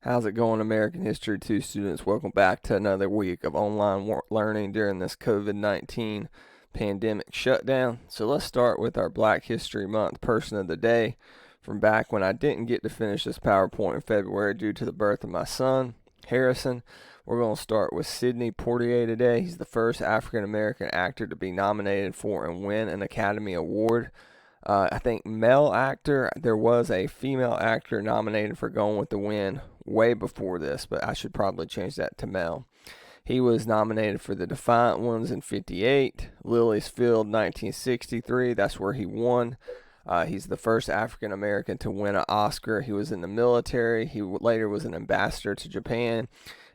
How's it going, American History 2 students? Welcome back to another week of online learning during this COVID-19 pandemic shutdown. So let's start with our Black History Month Person of the Day from back when I didn't get to finish this PowerPoint in February due to the birth of my son, Harrison. We're going to start with Sidney Poitier today. He's the first African-American actor to be nominated for and win an Academy Award. I think male actor, there was a female actor nominated for Gone with the Wind way before this, but I should probably change that to male. He was nominated for The Defiant Ones in '58, Lily's Field 1963, that's where he won. He's the first African American to win an Oscar. He was in the military. He later was an ambassador to Japan,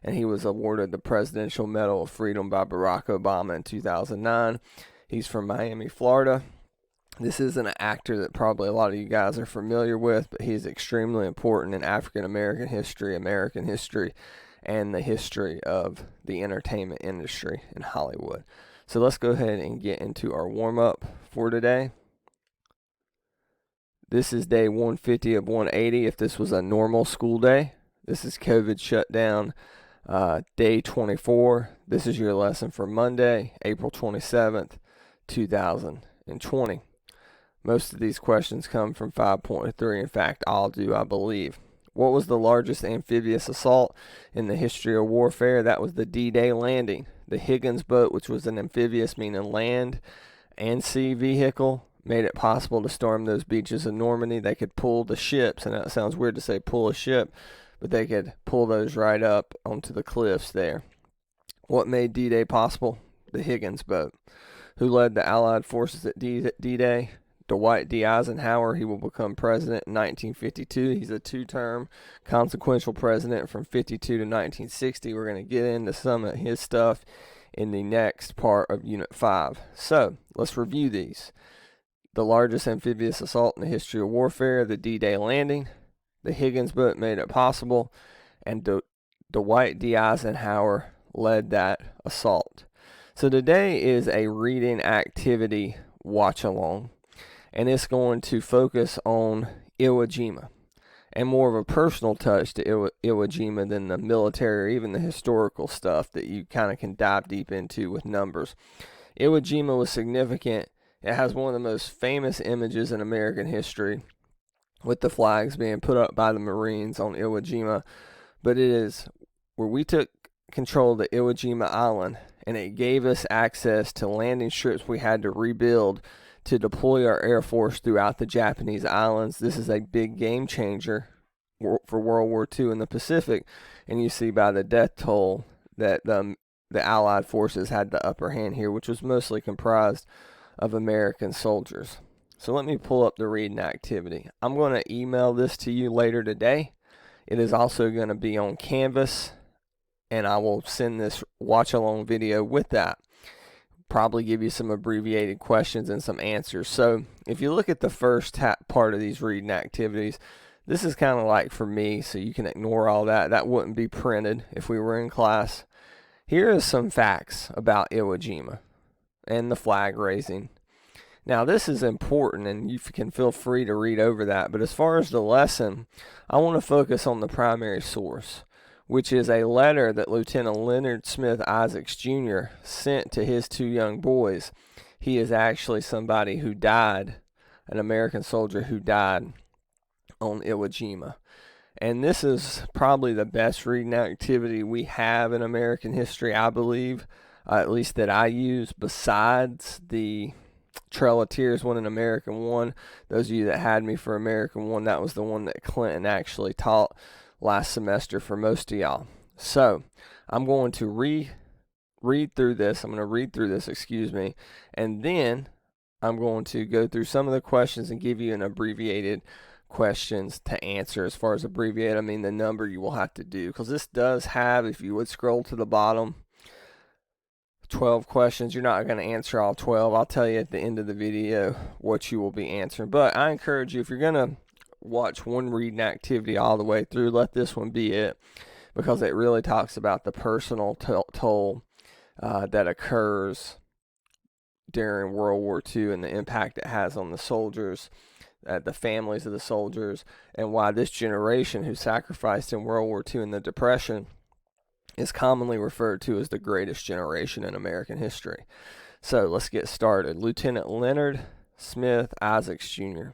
and he was awarded the Presidential Medal of Freedom by Barack Obama in 2009. He's from Miami, Florida. This isn't an actor that probably a lot of you guys are familiar with, but he's extremely important in African American history, and the history of the entertainment industry in Hollywood. So let's go ahead and get into our warm-up for today. This is day 150 of 180 if this was a normal school day. This is COVID shutdown day 24. This is your lesson for Monday, April 27th, 2020. Most of these questions come from 5.3. In fact, all do, I believe. What was the largest amphibious assault in the history of warfare? That was the D-Day landing. The Higgins boat, which was an amphibious, meaning land and sea vehicle, made it possible to storm those beaches in Normandy. They could pull the ships, and it sounds weird to say pull a ship, but they could pull those right up onto the cliffs there. What made D-Day possible? The Higgins boat. Who led the Allied forces at D-Day? Dwight D. Eisenhower. He will become president in 1952. He's a two-term consequential president from 52 to 1960. We're going to get into some of his stuff in the next part of Unit 5. So, let's review these. The largest amphibious assault in the history of warfare, the D-Day landing, the Higgins boat made it possible, and Dwight D. Eisenhower led that assault. So today is a reading activity watch-along, and it's going to focus on Iwo Jima and more of a personal touch to Iwo Jima than the military or even the historical stuff that you kind of can dive deep into with numbers. Iwo Jima was significant. It has one of the most famous images in American history with the flags being put up by the Marines on Iwo Jima, but it is where we took control of the Iwo Jima island, and it gave us access to landing strips we had to rebuild to deploy our Air Force throughout the Japanese islands. This is a big game changer for World War II in the Pacific, and you see by the death toll that the Allied forces had the upper hand here, which was mostly comprised of American soldiers. So let me pull up the reading activity. I'm going to email this to you later today. It is also going to be on Canvas, and I will send this watch-along video with that. Probably give you some abbreviated questions and some answers. So if you look at the first part of these reading activities, this is kind of like for me, so you can ignore all that. That wouldn't be printed if we were in class. Here are some facts about Iwo Jima and the flag raising. Now this is important, and you can feel free to read over that, but as far as the lesson, I want to focus on the primary source, which is a letter that Lieutenant Leonard Smith Isaacs Jr. sent to his two young boys. He is actually somebody who died, an American soldier who died on Iwo Jima. And this is probably the best reading activity we have in American history, I believe, at least that I use, besides the Trail of Tears one in American 1. Those of you that had me for American 1, that was the one that Clinton actually taught last semester for most of y'all. So I'm going to read through this, and then I'm going to go through some of the questions and give you an abbreviated questions to answer. As far as abbreviated, I mean the number you will have to do, because this does have, if you would scroll to the bottom, 12 questions. You're not going to answer all 12. I'll tell you at the end of the video what you will be answering, but I encourage you, if you're going to watch one reading activity all the way through, let this one be it, because it really talks about the personal toll that occurs during World War II and the impact it has on the soldiers the families of the soldiers, and why this generation who sacrificed in World War II and the Depression is commonly referred to as the greatest generation in American history. So let's get started. Lieutenant Leonard Smith Isaacs Jr.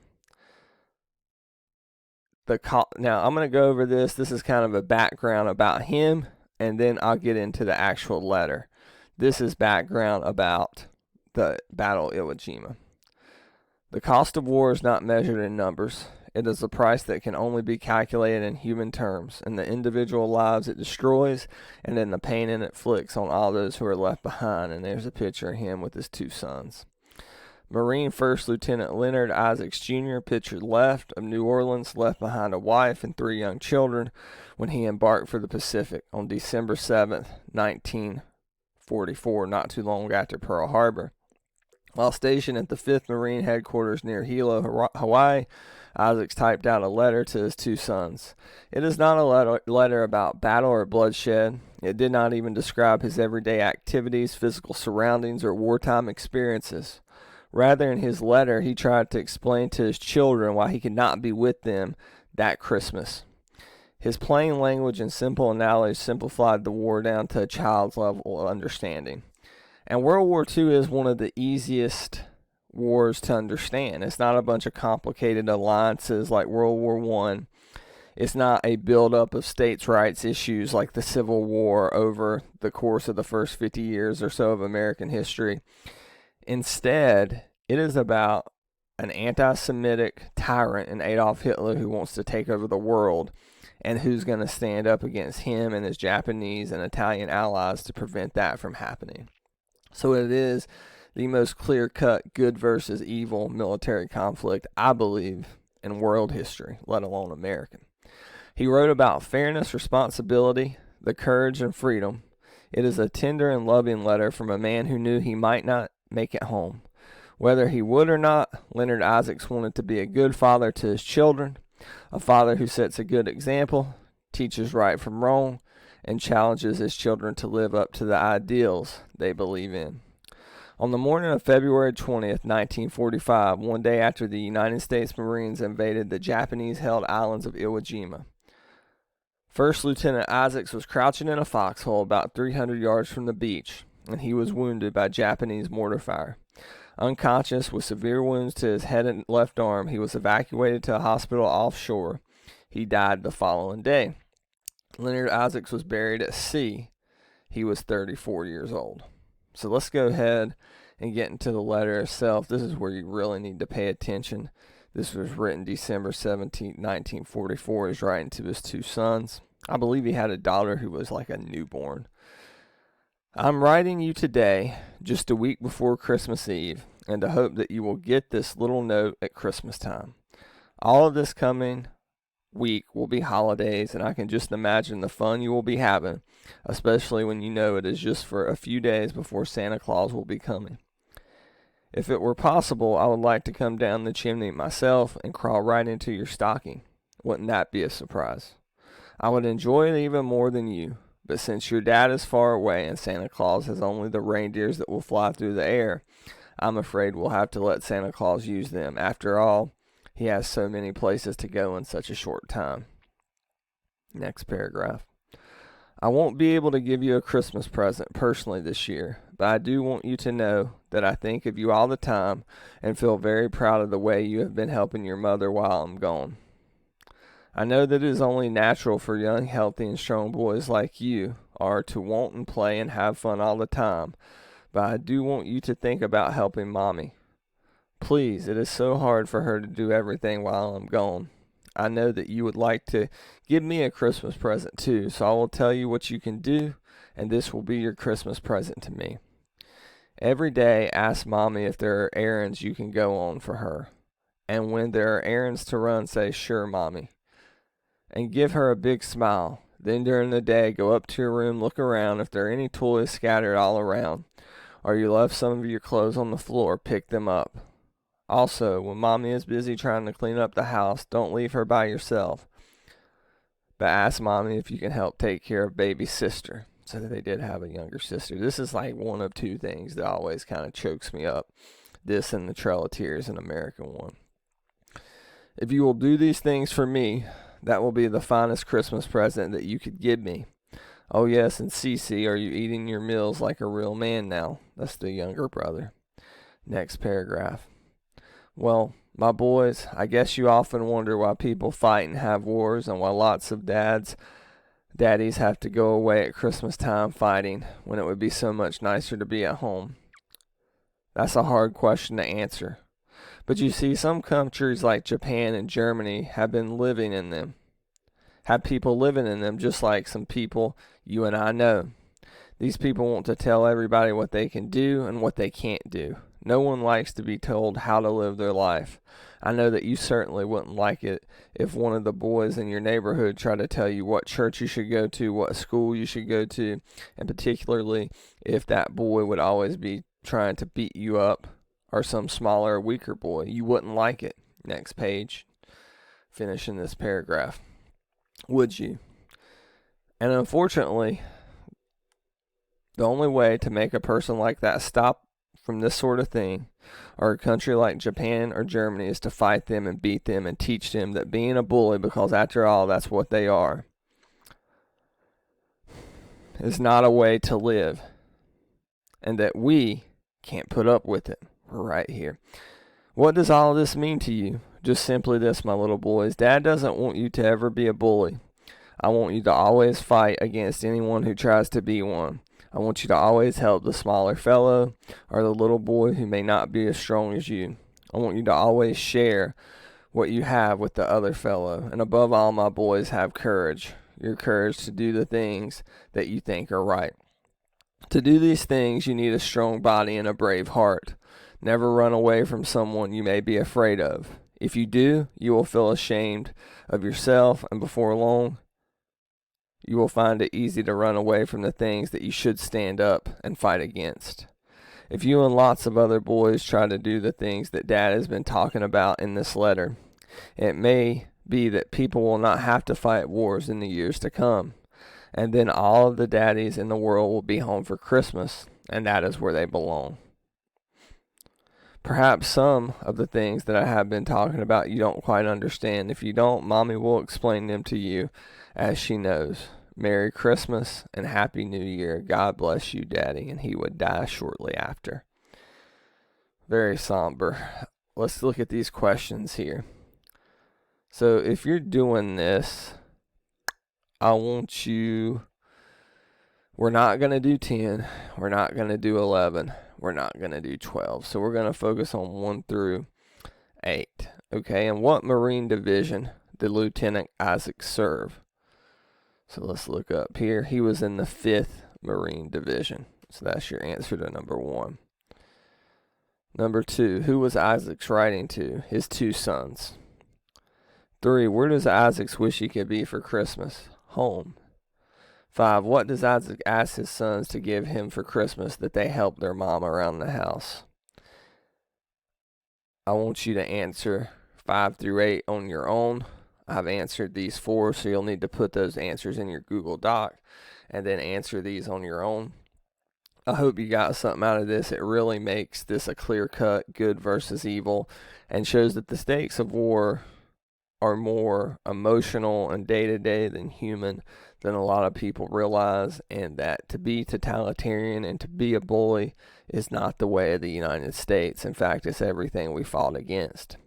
Now I'm going to go over this. This is kind of a background about him, and then I'll get into the actual letter. This is background about the Battle of Iwo Jima. The cost of war is not measured in numbers. It is a price that can only be calculated in human terms, in the individual lives it destroys, and in the pain it inflicts on all those who are left behind. And there's a picture of him with his 2 sons. Marine First Lieutenant Leonard Isaacs Jr., pictured left, of New Orleans, left behind a wife and 3 young children when he embarked for the Pacific on December 7th, 1944, not too long after Pearl Harbor. While stationed at the 5th Marine Headquarters near Hilo, Hawaii, Isaacs typed out a letter to his 2 sons. It is not a letter about battle or bloodshed. It did not even describe his everyday activities, physical surroundings, or wartime experiences. Rather, in his letter, he tried to explain to his children why he could not be with them that Christmas. His plain language and simple analogies simplified the war down to a child's level of understanding. And World War II is one of the easiest wars to understand. It's not a bunch of complicated alliances like World War I. It's not a buildup of states' rights issues like the Civil War over the course of the first 50 years or so of American history. Instead, it is about an anti-Semitic tyrant in Adolf Hitler who wants to take over the world, and who's going to stand up against him and his Japanese and Italian allies to prevent that from happening. So it is the most clear-cut good versus evil military conflict, I believe, in world history, let alone American. He wrote about fairness, responsibility, the courage, and freedom. It is a tender and loving letter from a man who knew he might not make it home. Whether he would or not, Leonard Isaacs wanted to be a good father to his children, a father who sets a good example, teaches right from wrong, and challenges his children to live up to the ideals they believe in. On the morning of February 20th, 1945, one day after the United States Marines invaded the Japanese-held islands of Iwo Jima, First Lieutenant Isaacs was crouching in a foxhole about 300 yards from the beach, and he was wounded by Japanese mortar fire. Unconscious with severe wounds to his head and left arm, he was evacuated to a hospital offshore. He died the following day. Leonard Isaacs was buried at sea. He was 34 years old. So let's go ahead and get into the letter itself. This is where you really need to pay attention. This was written December 17, 1944. He's writing to his 2 sons. I believe he had a daughter who was like a newborn. I'm writing you today, just a week before Christmas Eve, and to hope that you will get this little note at Christmas time. All of this coming week will be holidays, and I can just imagine the fun you will be having, especially when you know it is just for a few days before Santa Claus will be coming. If it were possible, I would like to come down the chimney myself and crawl right into your stocking. Wouldn't that be a surprise? I would enjoy it even more than you, but since your dad is far away and Santa Claus has only the reindeers that will fly through the air, I'm afraid we'll have to let Santa Claus use them. After all, he has so many places to go in such a short time. Next paragraph. I won't be able to give you a Christmas present personally this year, but I do want you to know that I think of you all the time and feel very proud of the way you have been helping your mother while I'm gone. I know that it is only natural for young, healthy, and strong boys like you are to want and play and have fun all the time, but I do want you to think about helping Mommy. Please, it is so hard for her to do everything while I'm gone. I know that you would like to give me a Christmas present too, so I will tell you what you can do, and this will be your Christmas present to me. Every day, ask Mommy if there are errands you can go on for her, and when there are errands to run, say, "Sure, Mommy," and give her a big smile. Then during the day, go up to your room, look around. If there are any toys scattered all around, or you left some of your clothes on the floor, pick them up. Also, when Mommy is busy trying to clean up the house, don't leave her by yourself, but ask Mommy if you can help take care of baby sister. So they did have a younger sister. This is like one of 2 things that always kind of chokes me up. This and the Trail of Tears, an American one. If you will do these things for me, that will be the finest Christmas present that you could give me. Oh yes, and Cece, are you eating your meals like a real man now? That's the younger brother. Next paragraph. Well, my boys, I guess you often wonder why people fight and have wars, and why lots of daddies have to go away at Christmas time fighting when it would be so much nicer to be at home. That's a hard question to answer. But you see, some countries like Japan and Germany have people living in them, just like some people you and I know. These people want to tell everybody what they can do and what they can't do. No one likes to be told how to live their life. I know that you certainly wouldn't like it if one of the boys in your neighborhood tried to tell you what church you should go to, what school you should go to, and particularly if that boy would always be trying to beat you up, or some smaller, weaker boy. You wouldn't like it. Next page. Finishing this paragraph. Would you? And unfortunately, the only way to make a person like that stop from this sort of thing, or a country like Japan or Germany, is to fight them and beat them and teach them that being a bully, because after all, that's what they are, is not a way to live. And that we can't put up with it. Right here. What does all this mean to you? Just simply this, my little boys. Dad doesn't want you to ever be a bully. I want you to always fight against anyone who tries to be one. I want you to always help the smaller fellow or the little boy who may not be as strong as you. I want you to always share what you have with the other fellow. And above all, my boys, have courage. Your courage to do the things that you think are right. To do these things, you need a strong body and a brave heart. Never run away from someone you may be afraid of. If you do, you will feel ashamed of yourself, and before long, you will find it easy to run away from the things that you should stand up and fight against. If you and lots of other boys try to do the things that Dad has been talking about in this letter, it may be that people will not have to fight wars in the years to come, and then all of the daddies in the world will be home for Christmas, and that is where they belong. Perhaps some of the things that I have been talking about you don't quite understand. If you don't, Mommy will explain them to you as she knows. Merry Christmas and Happy New Year. God bless you, Daddy. And he would die shortly after. Very somber. Let's look at these questions here. So if you're doing this, I want you... We're not going to do 10. We're not going to do 11. We're not going to do 12. So we're going to focus on 1 through 8. Okay, and what Marine Division did Lieutenant Isaac serve? So let's look up here. He was in the 5th Marine Division. So that's your answer to number 1. Number 2, who was Isaac's writing to? His 2 sons. 3, where does Isaac wish he could be for Christmas? Home. 5, what does Isaac ask his sons to give him for Christmas that they help their mom around the house? I want you to answer 5 through 8 on your own. I've answered these 4, so you'll need to put those answers in your Google Doc and then answer these on your own. I hope you got something out of this. It really makes this a clear-cut good versus evil and shows that the stakes of war are more emotional and day-to-day than human than a lot of people realize, and that to be totalitarian and to be a bully is not the way of the United States. In fact, it's everything we fought against.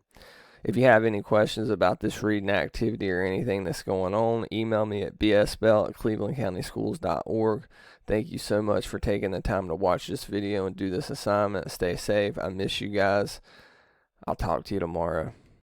If you have any questions about this reading activity or anything that's going on, email me at bsbell@clevelandcountyschools.org. Thank you so much for taking the time to watch this video and do this assignment. Stay safe. I miss you guys. I'll talk to you tomorrow.